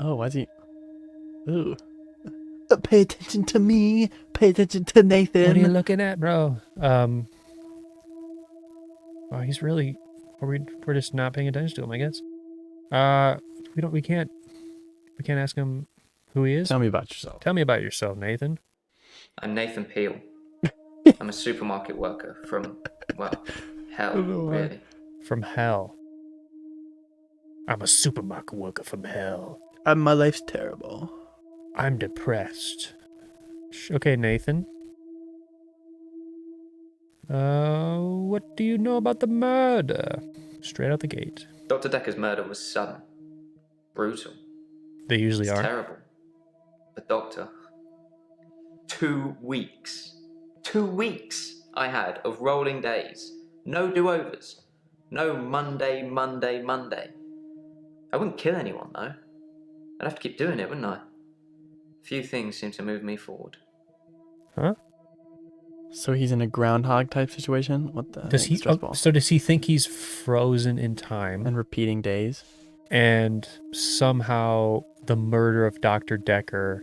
Oh, why's he? Ooh. Pay attention to me. Pay attention to Nathan. What are you looking at, bro? Oh, he's really. We're just not paying attention to him, I guess. We can't ask him who he is. Tell me about yourself. Tell me about yourself, Nathan. I'm Nathan Peel. I'm a supermarket worker from, well, hell, know why. really. From hell. I'm a supermarket worker from hell. My life's terrible. I'm depressed. Okay, Nathan. What do you know about the murder? Straight out the gate. Dr. Dekker's murder was sudden. Brutal. They usually It's are. terrible. But Doctor, 2 weeks. 2 weeks I had of rolling days. No do-overs. No Monday. I wouldn't kill anyone, though. I'd have to keep doing it, wouldn't I? Few things seem to move me forward. Huh? So he's in a groundhog type situation? What the? Does he? Stressful. So does he think he's frozen in time? And repeating days? And somehow the murder of Dr. Dekker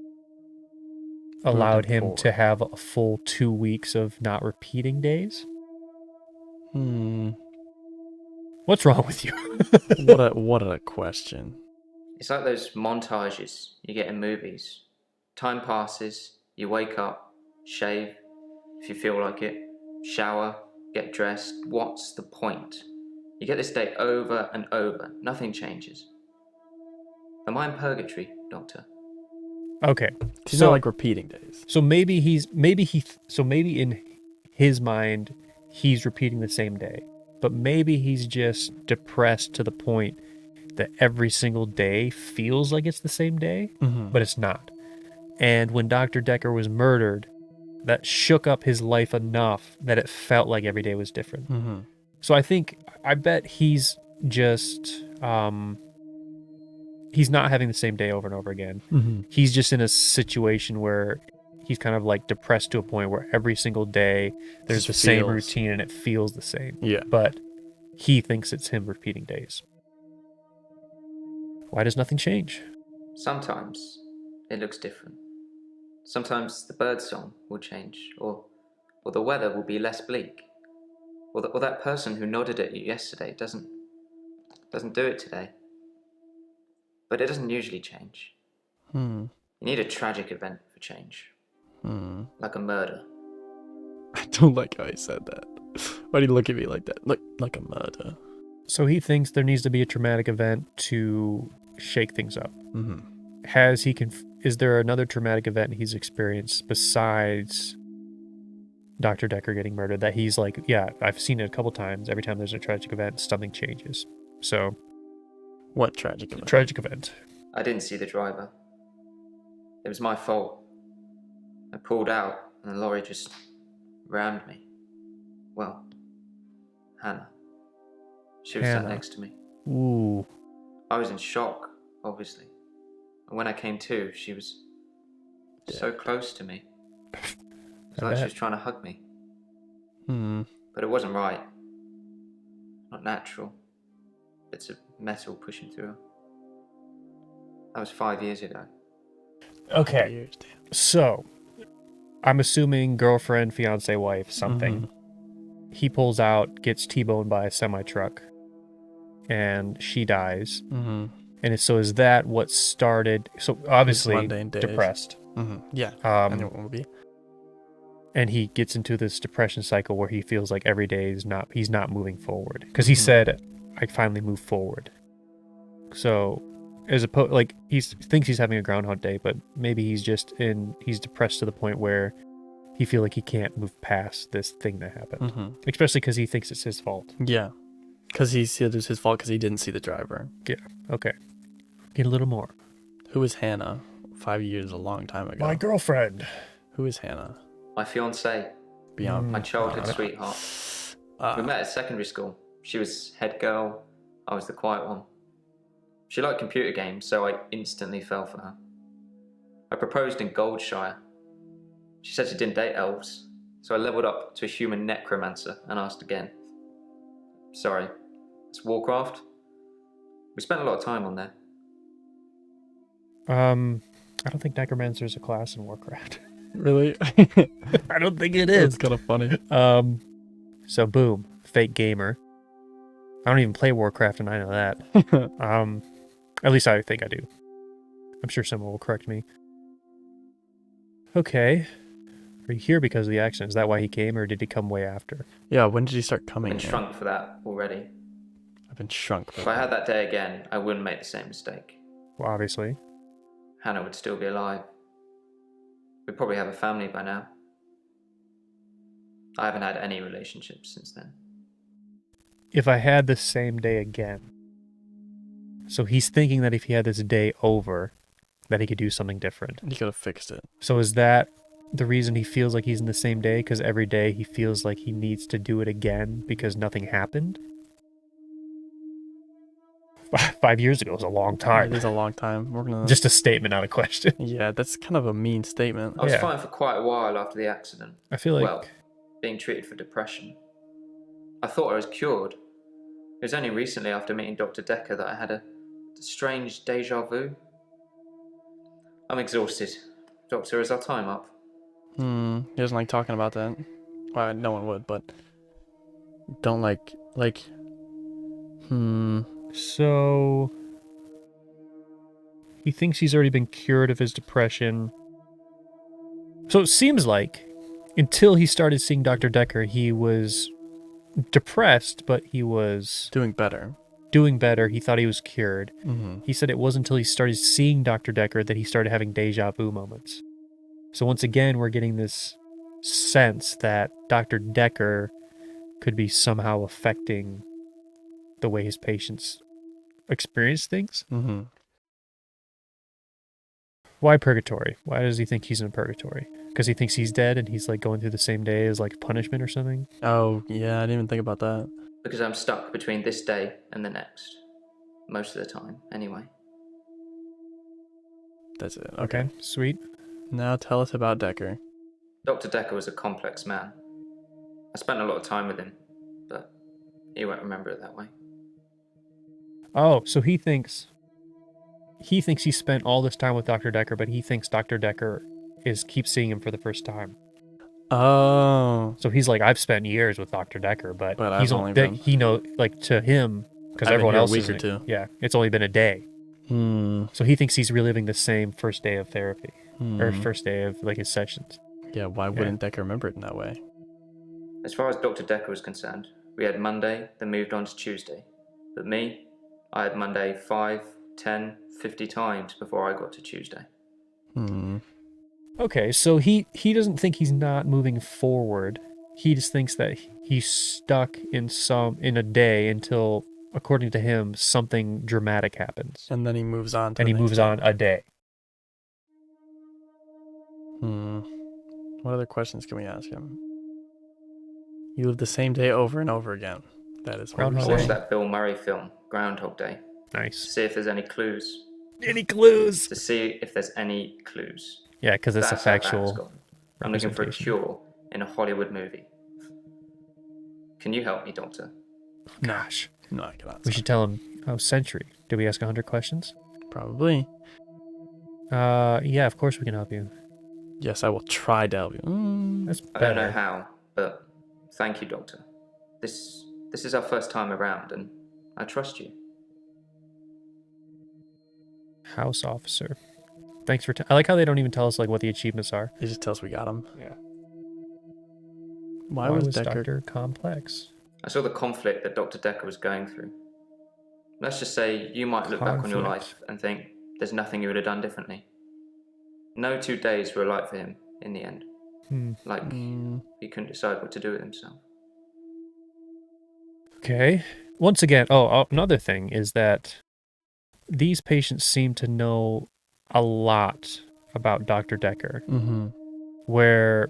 allowed him to have a full 2 weeks of not repeating days? What's wrong with you? What a question. It's like those montages you get in movies. Time passes, you wake up, shave, if you feel like it, shower, get dressed. What's the point? You get this day over and over. Nothing changes. Am I in purgatory, Doctor? Okay. He's not like repeating days. So maybe in his mind he's repeating the same day. But maybe he's just depressed to the point that every single day feels like it's the same day, but it's not. And when Dr. Dekker was murdered, that shook up his life enough that it felt like every day was different. So I bet he's just, he's not having the same day over and over again. He's just in a situation where he's kind of like depressed to a point where every single day there's the same routine and it feels the same. Yeah. But he thinks it's him repeating days. Why does nothing change? Sometimes it looks different. Sometimes the bird song will change, or the weather will be less bleak, or that person who nodded at you yesterday doesn't do it today. But it doesn't usually change. You need a tragic event for change, like a murder. I don't like how he said that. Why do you look at me like that? Like a murder. So he thinks there needs to be a traumatic event to shake things up. Is there another traumatic event he's experienced besides Dr. Dekker getting murdered that he's like, yeah, I've seen it a couple times. Every time there's a tragic event, something changes. So, what tragic event? Tragic event. I didn't see the driver. It was my fault. I pulled out and the lorry just rammed me. Well, Hannah. She was sat next to me. Ooh. I was in shock, obviously. And when I came to, she was so close to me. It was like she was trying to hug me. But it wasn't right. Not natural. Bits of metal pushing through her. That was 5 years ago. Okay. So, I'm assuming girlfriend, fiance, wife, something. He pulls out, gets T-boned by a semi-truck, and she dies. And so is that what started? So obviously depressed. Yeah. I know what it would be. And he gets into this depression cycle where he feels like every day he's not moving forward. Because he said, I finally moved forward. So as opposed, like he thinks he's having a Groundhog Day, but maybe he's depressed to the point where he feel like he can't move past this thing that happened. Especially because he thinks it's his fault. Yeah. Because he said it was his fault because he didn't see the driver. Yeah. Okay. Get a little more. Who is Hannah? 5 years is a long time ago. My girlfriend. Who is Hannah? My fiancée. Beyond. My childhood sweetheart. We met at secondary school. She was head girl. I was the quiet one. She liked computer games, so I instantly fell for her. I proposed in Goldshire. She said she didn't date elves, so I leveled up to a human necromancer and asked again. Sorry, it's Warcraft. We spent a lot of time on there. I don't think Necromancer is a class in Warcraft. Really? I don't think it It's is. kind of funny. So boom, fake gamer. I don't even play Warcraft, and I know that. At least I think I do. I'm sure someone will correct me. Okay. Are you here because of the accident? Is that why he came, or did he come way after? Yeah, when did you start I've coming been here? shrunk for that already. I've been shrunk. If I had that day again, I wouldn't make the same mistake. Well, obviously. Hannah would still be alive. We'd probably have a family by now. I haven't had any relationships since then. If I had the same day again. So he's thinking that if he had this day over, that he could do something different. You could have fixed it. So is that the reason he feels like he's in the same day? Because every day he feels like he needs to do it again because nothing happened? 5 years ago was a long time. It is a long time. We're gonna. Just a statement, not a question. Yeah, that's kind of a mean statement. I was Yeah. fine for quite a while after the accident. I feel like... Well, being treated for depression. I thought I was cured. It was only recently after meeting Dr. Dekker that I had a strange deja vu. I'm exhausted. Doctor, is our time up? He doesn't like talking about that. Well, no one would, but don't like. So he thinks he's already been cured of his depression. So it seems like until he started seeing Dr. Dekker, he was depressed, but he was Doing better. doing better. He thought he was cured. Mm-hmm. He said it wasn't until he started seeing Dr. Dekker that he started having deja vu moments. So once again, we're getting this sense that Dr. Dekker could be somehow affecting the way his patients experience things. Mm-hmm. Why purgatory? Why does he think he's in purgatory? Because he thinks he's dead and he's like going through the same day as like punishment or something? Oh, yeah, I didn't even think about that. Because I'm stuck between this day and the next. Most of the time, anyway. That's it. Okay, sweet. Now tell us about Dekker. Dr. Dekker was a complex man. I spent a lot of time with him, but he won't remember it that way. Oh, so he thinks he spent all this time with Dr. Dekker, but he thinks Dr. Dekker keeps seeing him for the first time. Oh. So he's like, I've spent years with Dr. Dekker, but I've only been... he know, like, to him, because I've been everyone here a else week is or two. Yeah, it's only been a day. So he thinks he's reliving the same first day of therapy or first day of like his sessions. Yeah, why wouldn't Dekker remember it in that way? As far as Dr. Dekker was concerned, we had Monday, then moved on to Tuesday. But me, I had Monday 5, 10, 50 times before I got to Tuesday. Okay, so he doesn't think he's not moving forward. He just thinks that he's stuck in a day until, according to him, something dramatic happens. And then he moves on to And he moves on a day. What other questions can we ask him? You live the same day over and over again. That is what Groundhog we're Watch saying. that Bill Murray film, Groundhog Day. Nice. See if there's any clues. Any clues? To see if there's any clues. Yeah, because it's That's a how bad it's factual gotten. I'm looking for a representation. cure in a Hollywood movie. Can you help me, Doctor? Gosh. No, I cannot. We should tell him, Century. Did we ask 100 questions? Probably. Yeah, of course we can help you. Yes, I will try to help you. That's I don't know better. how, but thank you, Doctor. This is our first time around, and I trust you. House officer. Thanks for... I like how they don't even tell us like what the achievements are. They just tell us we got him. Yeah. Why was Dekker... Doctor complex? I saw the conflict that Dr. Dekker was going through. Let's just say you might look back on your life and think there's nothing you would have done differently. No 2 days were alike for him in the end. Like, he couldn't decide what to do with himself. Okay. Once again, another thing is that these patients seem to know a lot about Dr. Dekker. Where,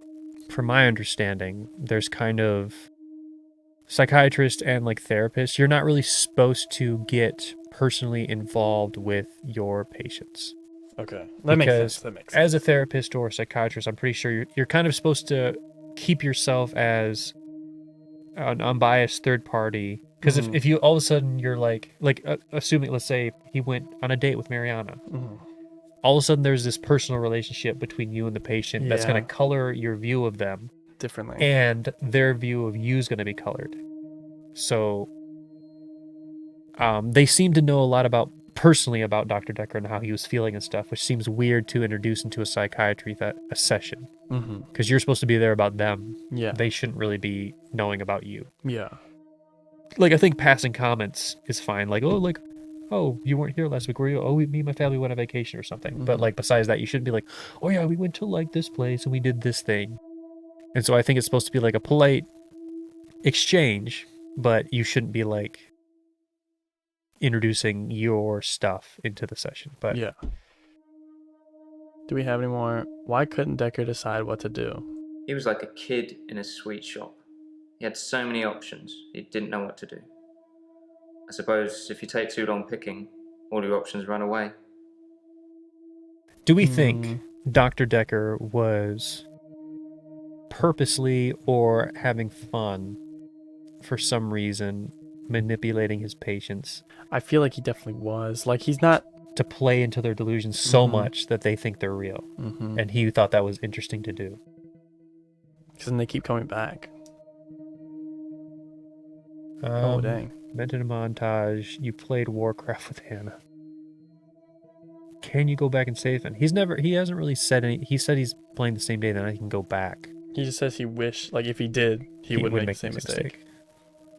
from my understanding, there's kind of psychiatrist and like therapist. You're not really supposed to get personally involved with your patients. Okay. That makes sense. As a therapist or a psychiatrist, I'm pretty sure you're kind of supposed to keep yourself as an unbiased third party. Because if you all of a sudden you're like assuming, let's say he went on a date with Mariana, all of a sudden there's this personal relationship between you and the patient that's going Yeah. to color your view of them, Differently. and their view of you is going to be colored. So they seem to know a lot personally about Dr. Dekker and how he was feeling and stuff, which seems weird to introduce into a psychiatry a session, because you're supposed to be there about them. Yeah. They shouldn't really be knowing about you. Yeah. Like, I think passing comments is fine. Like, oh, you weren't here last week, were you? Oh, me and my family went on vacation or something. But like, besides that, you shouldn't be like, oh yeah, we went to like this place and we did this thing. And so I think it's supposed to be like a polite exchange, but you shouldn't be like introducing your stuff into the session. But Yeah. Do we have any more? Why couldn't Dekker decide what to do? He was like a kid in a sweet shop. He had so many options, he didn't know what to do. I suppose if you take too long picking, all your options run away. do we think Dr. Dekker was purposely or having fun for some reason manipulating his patients I feel like he definitely was. Like, he's not. to play into their delusions so much that they think they're real? And he thought that was interesting to do. Because then they keep coming back. Oh, Dang. Mentioned a montage. You played Warcraft with Hannah. Can you go back and save him? He hasn't really said any. He said he's playing the same day, then I can go back. He just says he wished, like, if he did, he wouldn't make the same mistake.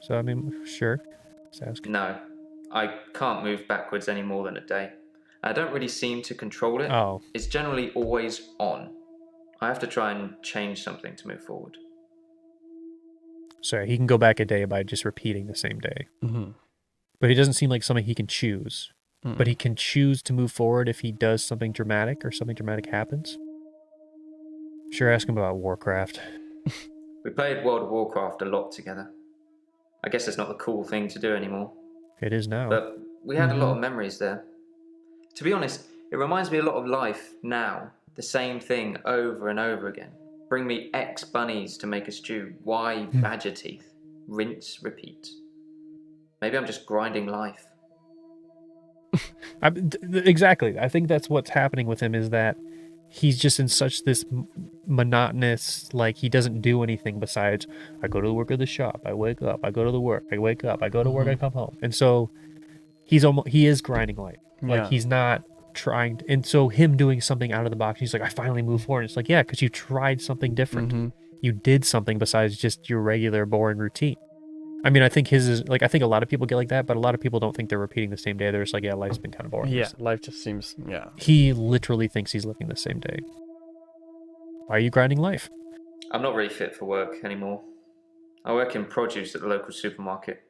So, I mean, sure. Let's ask. No, I can't move backwards any more than a day. I don't really seem to control it. Oh. It's generally always on. I have to try and change something to move forward. So he can go back a day by just repeating the same day. But it doesn't seem like something he can choose. But he can choose to move forward if he does something dramatic or something dramatic happens. Sure, ask him about Warcraft. We played World of Warcraft a lot together. I guess it's not the cool thing to do anymore. It is now. But we had a lot of memories there. To be honest, it reminds me a lot of life now. The same thing over and over again. Bring me X bunnies to make a stew. Y badger teeth. Rinse, repeat. Maybe I'm just grinding life. Exactly. I think that's what's happening with him, is that he's just in such this monotonous, like, he doesn't do anything besides, I go to the work of the shop, I wake up, I go to the work, I wake up, I go to work, I come home. And so he is grinding life. Like, he's not trying to, and so him doing something out of the box, he's like, I finally move forward. It's like, yeah, because you tried something different. You did something besides just your regular boring routine. I mean, I think his is like, I think a lot of people get like that, but a lot of people don't think they're repeating the same day. They're just like, yeah, life's been kind of boring. Yeah, life just seems, He literally thinks he's living the same day. Why are you grinding life? I'm not really fit for work anymore. I work in produce at the local supermarket.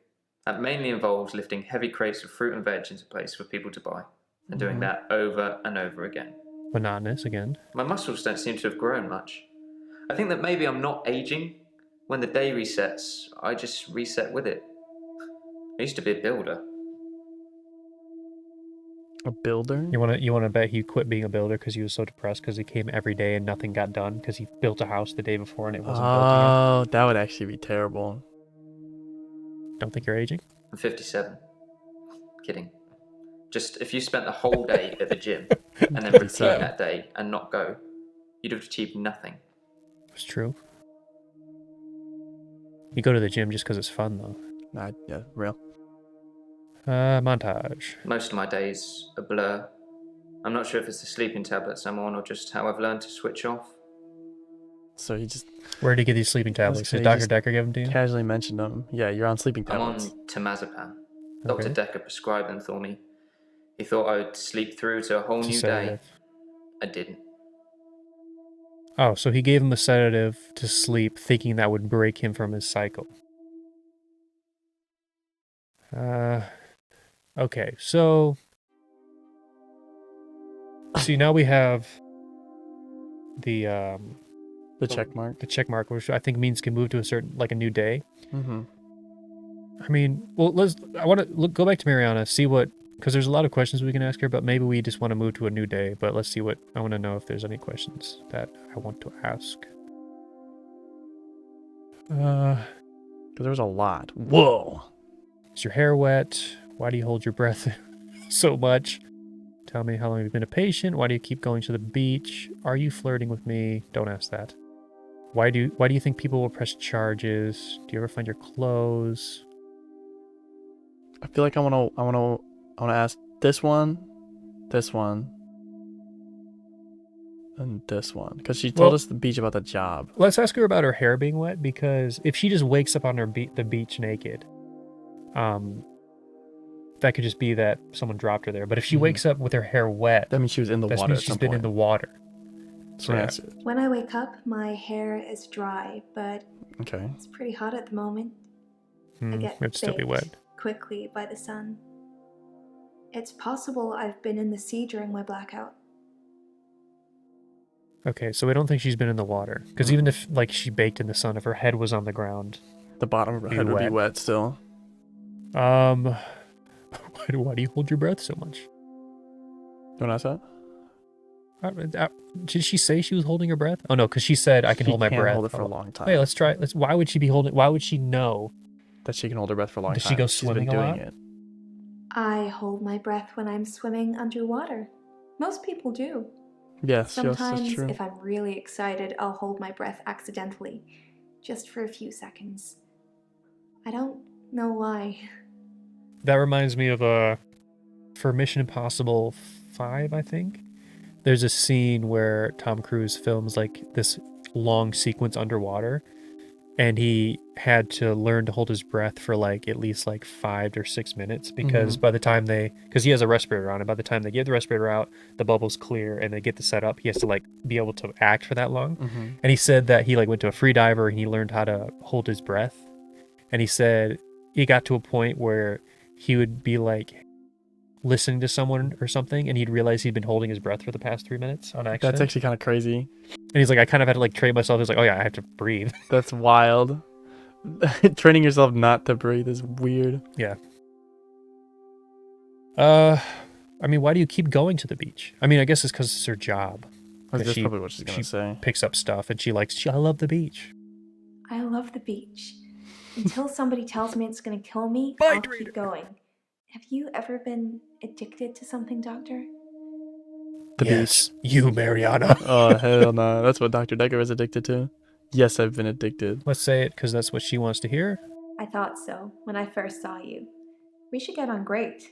That mainly involves lifting heavy crates of fruit and veg into place for people to buy, and doing that over and over again. Monotonous again. My muscles don't seem to have grown much. I think that maybe I'm not aging. When the day resets, I just reset with it. I used to be a builder. A builder? You want to bet he quit being a builder because he was so depressed because he came every day and nothing got done because he built a house the day before and it wasn't built yet? Oh, that would actually be terrible. Don't think you're aging? I'm 57. Kidding. Just if you spent the whole day at the gym and then repeat that day and not go, you'd have achieved nothing. It's true. You go to the gym just because it's fun, though. Yeah, real. Montage. Most of my days a blur. I'm not sure if it's the sleeping tablets I'm on or just how I've learned to switch off. So he just... Where did you get these sleeping tablets? Did Dr. Dekker give them to you? Casually mentioned them. Yeah, you're on sleeping I'm tablets. on temazepam. Okay. Dr. Dekker prescribed them for me. He thought I would sleep through to a whole It's a new day. sedative. I didn't. Oh, so he gave him a sedative to sleep, thinking that would break him from his cycle. Okay, so... See, now we have the check mark. The check mark, which I think means can move to a certain, like a new day. Mm-hmm. I mean, well, I want to go back to Mariana, see what, because there's a lot of questions we can ask her, but maybe we just want to move to a new day. But let's see I want to know if there's any questions that I want to ask. Because there was a lot. Whoa. Is your hair wet? Why do you hold your breath so much? Tell me, how long have you been a patient? Why do you keep going to the beach? Are you flirting with me? Don't ask that. Why do you think people will press charges? Do you ever find your clothes? I feel like I wanna ask this one, and this one, because she told Well- us the beach about the job. Let's ask her about her hair being wet, because if she just wakes up on the beach naked, that could just be that someone dropped her there. But if she wakes up with her hair wet, That means she was in the that water means at she's some been point. in the water. So yeah. answer. When I wake up, my hair is dry, but Okay. it's pretty hot at the moment. I get It'd still be baked wet. quickly by the sun. It's possible I've been in the sea during my blackout. Okay, so we don't think she's been in the water, because even if like she baked in the sun, if her head was on the ground, The bottom of her Be head would be wet. wet still. why do you hold your breath so much? Don't ask that. Did she say she was holding her breath? Oh no, because she said I can She hold my can't breath. hold it for Oh. a long time. Wait, let's try. Why would she be holding? Why would she know? That she can hold her breath for a long Does time. she go She's been swimming a doing lot? it. I hold my breath when I'm swimming underwater. Most people do. Yes, that's Sometimes, true. if I'm really excited, I'll hold my breath accidentally, just for a few seconds. I don't know why. That reminds me of for Mission Impossible 5, I think. There's a scene where Tom Cruise films like this long sequence underwater, and he had to learn to hold his breath for like at least like 5 or 6 minutes, because by the time because he has a respirator on, and by the time they get the respirator out, the bubble's clear and they get the setup, he has to like be able to act for that long. And he said that he like went to a free diver and he learned how to hold his breath. And he said he got to a point where he would be like listening to someone or something, and he'd realize he'd been holding his breath for the past 3 minutes on accident. That's actually kind of crazy. And he's like, I kind of had to like train myself. He's like, oh yeah, I have to breathe. That's wild. Training yourself not to breathe is weird. Yeah. I mean, why do you keep going to the beach? I mean, I guess it's because it's her job. That's she- probably what she's gonna say. Picks up stuff and I love the beach. I love the beach. Until somebody tells me it's gonna kill me, Mind I'll reader. keep going. Have you ever been addicted to something, Doctor? The Yes, you, Mariana. Oh hell no! That's what Dr. Dekker is addicted to. Yes, I've been addicted. Let's say it because that's what she wants to hear. I thought so when I first saw you. We should get on great.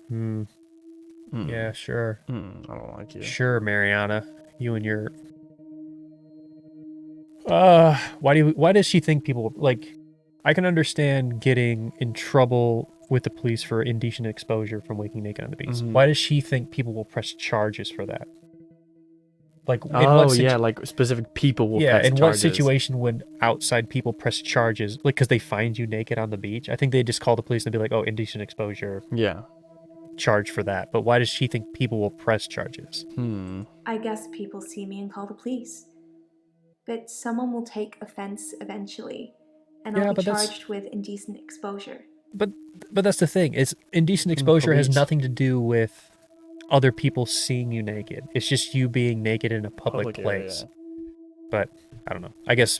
Yeah, sure. I don't like you. Sure, Mariana. You and your why does she think people like I can understand getting in trouble with the police for indecent exposure from waking naked on the beach. Why does she think people will press charges for that? Like like specific people will press in what charges. situation would outside people press charges? Like because they find you naked on the beach? I think they just call the police and be like, oh, indecent exposure, Yeah. charge for that. But why does she think people will press charges? I guess people see me and call the police. But someone will take offense eventually, and Yeah, I'll be but that's- charged with indecent exposure. But that's the thing. Is indecent exposure has police. nothing to do with other people seeing you naked. It's just you being naked in a public place. But I don't know. I guess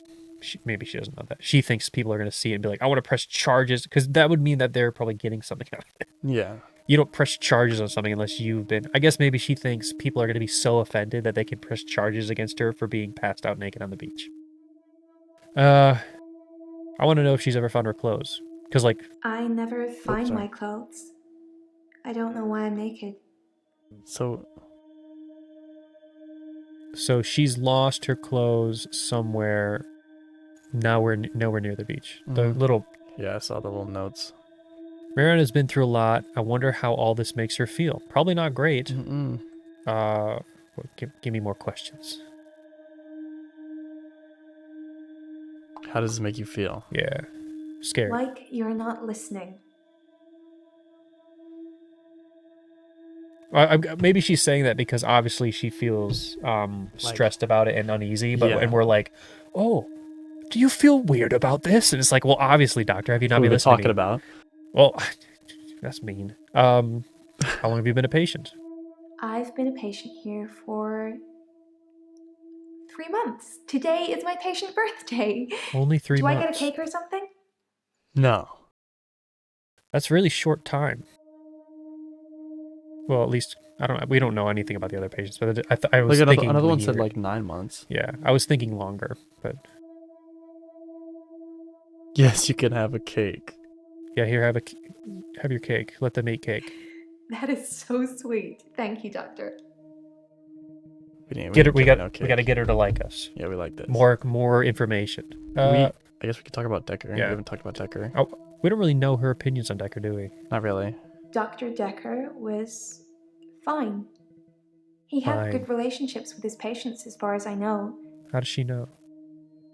maybe she doesn't know that. She thinks people are going to see it and be like, I want to press charges, because that would mean that they're probably getting something out of it. Yeah. You don't press charges on something unless you've been. I guess maybe she thinks people are going to be so offended that they can press charges against her for being passed out naked on the beach. I want to know if she's ever found her clothes. Because, like, I never find sorry. my clothes. I don't know why I'm naked. So she's lost her clothes somewhere. Nowhere near the beach. The little. yeah, I saw the little notes. Mariana's been through a lot. I wonder how all this makes her feel. Probably not great. Give me more questions. How does this make you feel? Yeah. Scared. Like you're not listening. Maybe she's saying that because obviously she feels stressed about it and uneasy. But Yeah. and we're like, oh, do you feel weird about this? And it's like, well, obviously, doctor, have you not Who been we've been listening talking to me? about? Well, that's mean. How long have you been a patient? I've been a patient here for 3 months. Today is my patient birthday. Only 3 Do months. I get a cake or something? No. That's really short time. Well, at least I don't. We don't know anything about the other patients, but I was Like thinking another one said weird. like 9 months. Yeah, I was thinking longer, but Yes, you can have a cake. yeah. Here, have your cake. Let them eat cake. That is so sweet. Thank you, Doctor. Get her. We got. no We got to cake. get her to like us. Yeah, we like this. More information. I guess we could talk about Dekker. Yeah. We haven't talked about Dekker. Oh, we don't really know her opinions on Dekker, do we? Not really. Dr. Dekker was fine. He had Fine. good relationships with his patients, as far as I know. How does she know?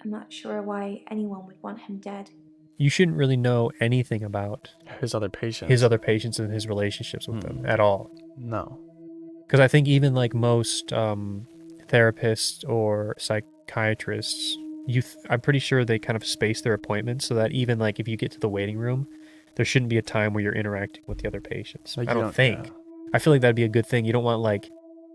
I'm not sure why anyone would want him dead. You shouldn't really know anything about His other patients. his other patients and his relationships with them at all. No. Because I think even like most therapists or psychiatrists, I'm pretty sure they kind of space their appointments so that even like if you get to the waiting room, there shouldn't be a time where you're interacting with the other patients. Like, I you don't think. yeah. I feel like that'd be a good thing. You don't want like,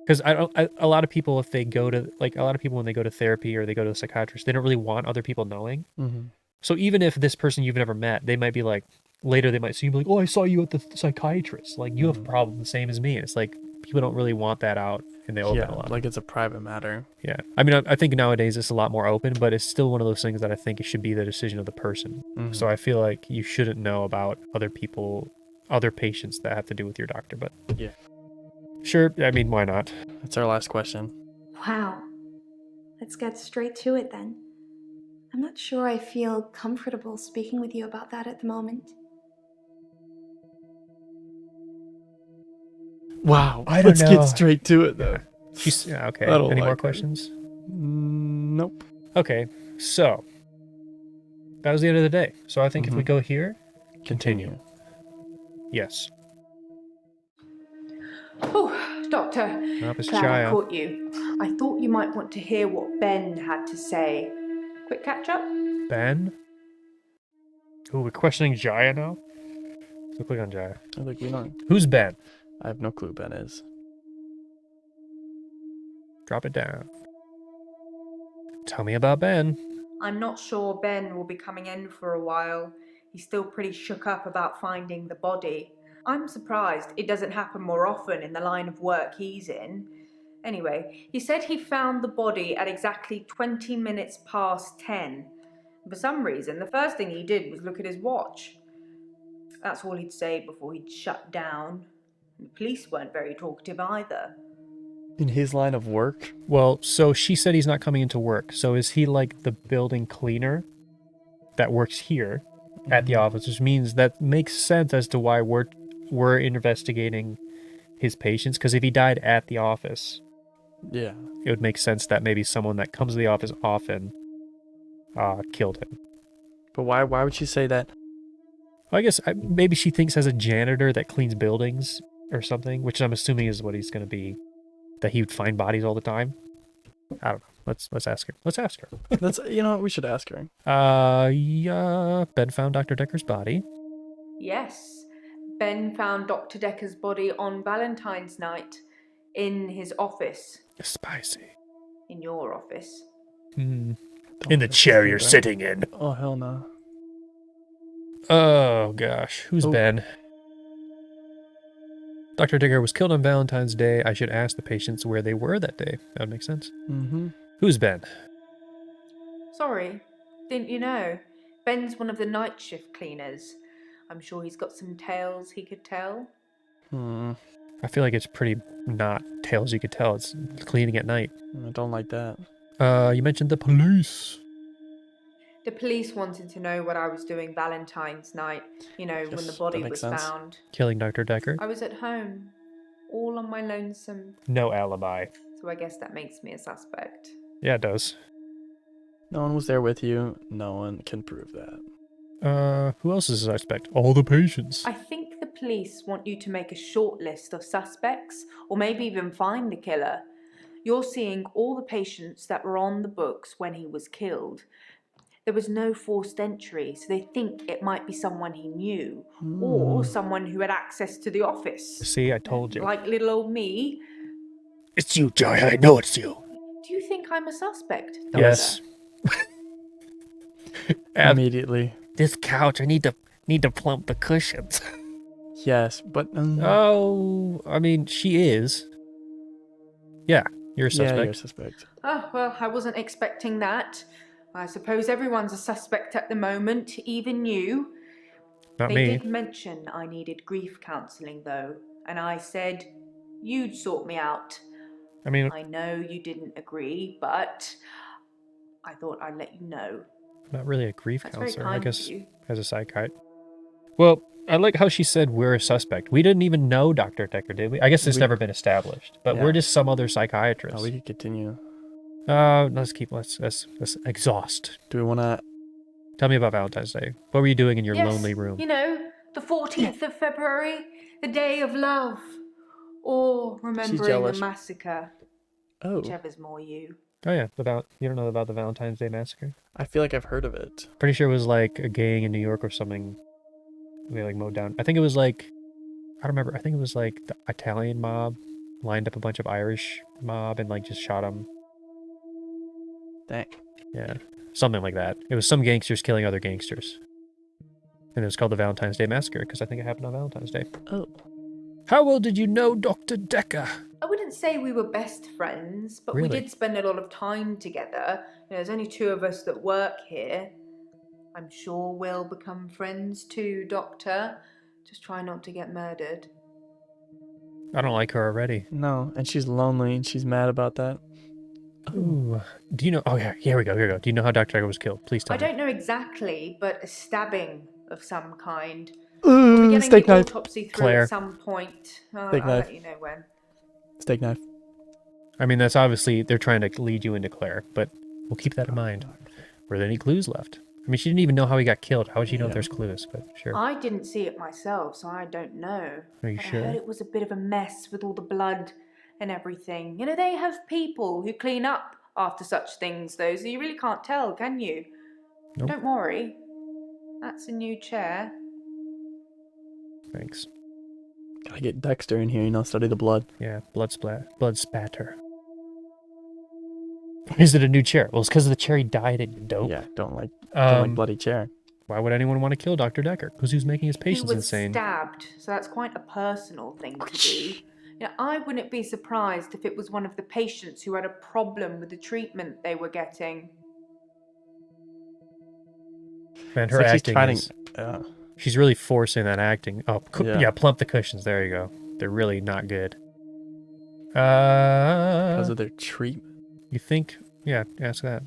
because a lot of people, if they go to like a lot of people when they go to therapy or they go to a psychiatrist, they don't really want other people knowing. Mm-hmm. So even if this person you've never met, they might be like, later they might see you like, oh, I saw you at the psychiatrist. Like, you have a problem the same as me. And it's like, people don't really want that out in the open a lot. Like it's a private matter. Yeah. I mean, I think nowadays it's a lot more open, but it's still one of those things that I think it should be the decision of the person. Mhm. So I feel like you shouldn't know about other patients that have to do with your doctor. But Yeah. Sure. I mean, why not? That's our last question. Wow. Let's get straight to it then. I'm not sure I feel comfortable speaking with you about that at the moment. Wow. I don't Let's know. get straight to it though. Yeah, okay. I don't Any more like it. questions? Nope. Okay. So that was the end of the day. So I think if we go here, Continue. yes. Oh, Doctor, Nope, it's glad I Jaya. caught you. I thought you might want to hear what Ben had to say. Quick catch up? Ben? Ooh, we're questioning Jaya now? So click on Jaya. Like we don't. Who's Ben? I have no clue who Ben is. Drop it down. Tell me about Ben. I'm not sure Ben will be coming in for a while. He's still pretty shook up about finding the body. I'm surprised it doesn't happen more often in the line of work he's in. Anyway, he said he found the body at exactly 20 minutes past 10. For some reason, the first thing he did was look at his watch. That's all he'd say before he'd shut down. The police weren't very talkative either. In his line of work? Well, so she said he's not coming into work. So is he like the building cleaner that works here at the office? Which means that makes sense as to why we're investigating his patients. Because if he died at the office, Yeah. it would make sense that maybe someone that comes to the office often killed him. But why would she say that? Well, I guess maybe she thinks as a janitor that cleans buildings or something, which I'm assuming is what he's going to be, that he would find bodies all the time. I don't know. Let's ask her. Let's ask her. That's we should ask her. Yeah. Ben found Dr. Dekker's body. Yes, Ben found Dr. Dekker's body on Valentine's night in his office. Spicy. In your office. In the chair you're sitting in. Oh hell no. Oh gosh, who's Ben? Dr. Dekker was killed on Valentine's Day. I should ask the patients where they were that day. That would make sense. Mm-hmm. Who's Ben? Sorry, didn't you know? Ben's one of the night shift cleaners. I'm sure he's got some tales he could tell. I feel like it's pretty not tales you could tell. It's cleaning at night. I don't like that. You mentioned the police. The police wanted to know what I was doing Valentine's night, when the body that makes was sense. found. Killing Dr. Dekker. I was at home, all on my lonesome, No alibi. so I guess that makes me a suspect. Yeah, it does. No one was there with you. No one can prove that. Who else is a suspect? All the patients. I think the police want you to make a short list of suspects, or maybe even find the killer. You're seeing all the patients that were on the books when he was killed. There was no forced entry, so they think it might be someone he knew, or someone who had access to the office. See, I told you. Like little old me. It's you, Jaya. I know it's you. Do you think I'm a suspect, Doctor? Yes. Immediately. This couch, I need to plump the cushions. Yes, but Oh, I mean, she is. Yeah, you're a yeah, suspect. you're a suspect. Oh, well, I wasn't expecting that. I suppose everyone's a suspect at the moment, even you. Not They me. did mention I needed grief counselling, though, and I said you'd sort me out. I mean, I know you didn't agree, but I thought I'd let you know. not really a grief That's very counselor, I kind guess, of you. as a psychiatrist. Well, I like how she said we're a suspect. We didn't even know Dr. Dekker, did we? I guess it's We- never been established, but Yeah. we're just some other psychiatrist. Oh, we could continue. Let's exhaust. Do we want to? Tell me about Valentine's Day. What were you doing in your Yes, lonely room? you know, the 14th of February, the day of love. Or remembering the jealous. massacre, Oh, whichever's more you. Oh yeah, you don't know about the Valentine's Day massacre? I feel like I've heard of it. Pretty sure it was like a gang in New York or something. They like mowed down. I think it was like, I don't remember. I think it was like the Italian mob lined up a bunch of Irish mob and like just shot them. Dang. Yeah, something like that. It was some gangsters killing other gangsters. And it was called the Valentine's Day Massacre because I think it happened on Valentine's Day. Oh, How well did you know Dr. Dekker? I wouldn't say we were best friends, but we Really? did spend a lot of time together. There's only two of us that work here. I'm sure we'll become friends too, Doctor. Just try not to get murdered. I don't like her already. no, and she's lonely and she's mad about that. Ooh. Do you know? Oh yeah, here we go. Do you know how Dr. Dekker was killed? Please tell I me. don't know exactly, but a stabbing of some kind. We'll be Ooh, getting steak the knife. autopsy through Claire. at some point. I'll Steak knife. let you know when. Steak knife. I mean, that's obviously they're trying to lead you into Claire, but we'll keep that in mind. Were there any clues left? I mean, she didn't even know how he got killed. How would she know if Yeah. there's clues? But sure. I didn't see it myself, so I don't know. Are you But sure? I heard it was a bit of a mess with all the blood and everything. You know, they have people who clean up after such things, though, so you really can't tell, can you? Nope. Don't worry. That's a new chair. Thanks. Gotta get Dexter in here, study the blood. Yeah, blood spatter. Is it a new chair? Well, it's because of the chair he died in, you dope. Yeah, don't like bloody chair. Why would anyone want to kill Dr. Dekker? Because he was making his He patients was insane. stabbed, so that's quite a personal thing to do. You know, I wouldn't be surprised if it was one of the patients who had a problem with the treatment they were getting. Man, It's her like she's acting trying is... to. She's really forcing that acting. Oh, Yeah. yeah, plump the cushions. There you go. They're really not good. Because of their treatment. You think? Yeah, ask that.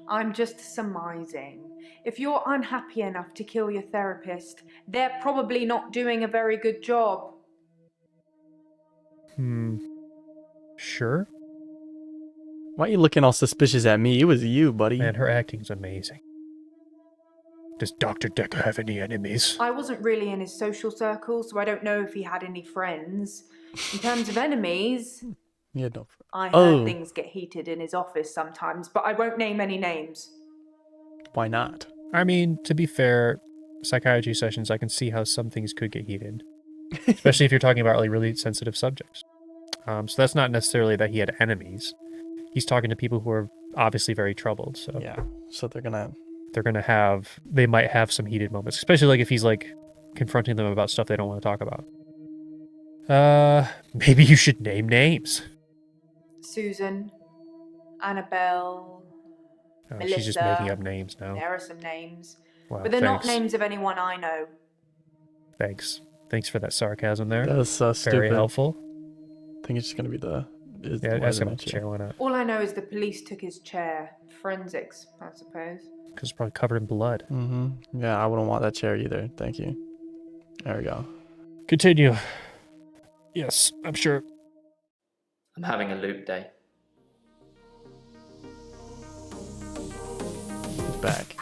I'm just surmising. If you're unhappy enough to kill your therapist, they're probably not doing a very good job. Sure. Why are you looking all suspicious at me? It was you, buddy. Man, her acting's amazing. Does Dr. Dekker have any enemies? I wasn't really in his social circle, so I don't know if he had any friends. In terms of enemies, Yeah, no. I heard Oh. things get heated in his office sometimes, but I won't name any names. Why not? I mean, to be fair, psychiatry sessions, I can see how some things could get heated. Especially if you're talking about like really sensitive subjects. So that's not necessarily that he had enemies. He's talking to people who are obviously very troubled. So Yeah. So they're gonna. they might have some heated moments, especially like if he's like confronting them about stuff they don't want to talk about. Maybe you should name names. Susan, Annabelle, Oh, Melissa. she's just making up names now. There are some names, Wow, but they're not thanks. names of anyone I know. Thanks for that sarcasm there. That was so stupid. Very helpful. I think it's just gonna be the. Yeah, ask him about the chair. Why not? All I know is the police took his chair. Forensics, I suppose. Because it's probably covered in blood. Mm-hmm. Yeah, I wouldn't want that chair either. Thank you. There we go. Continue. Yes, I'm sure. I'm having a loop day. He's back.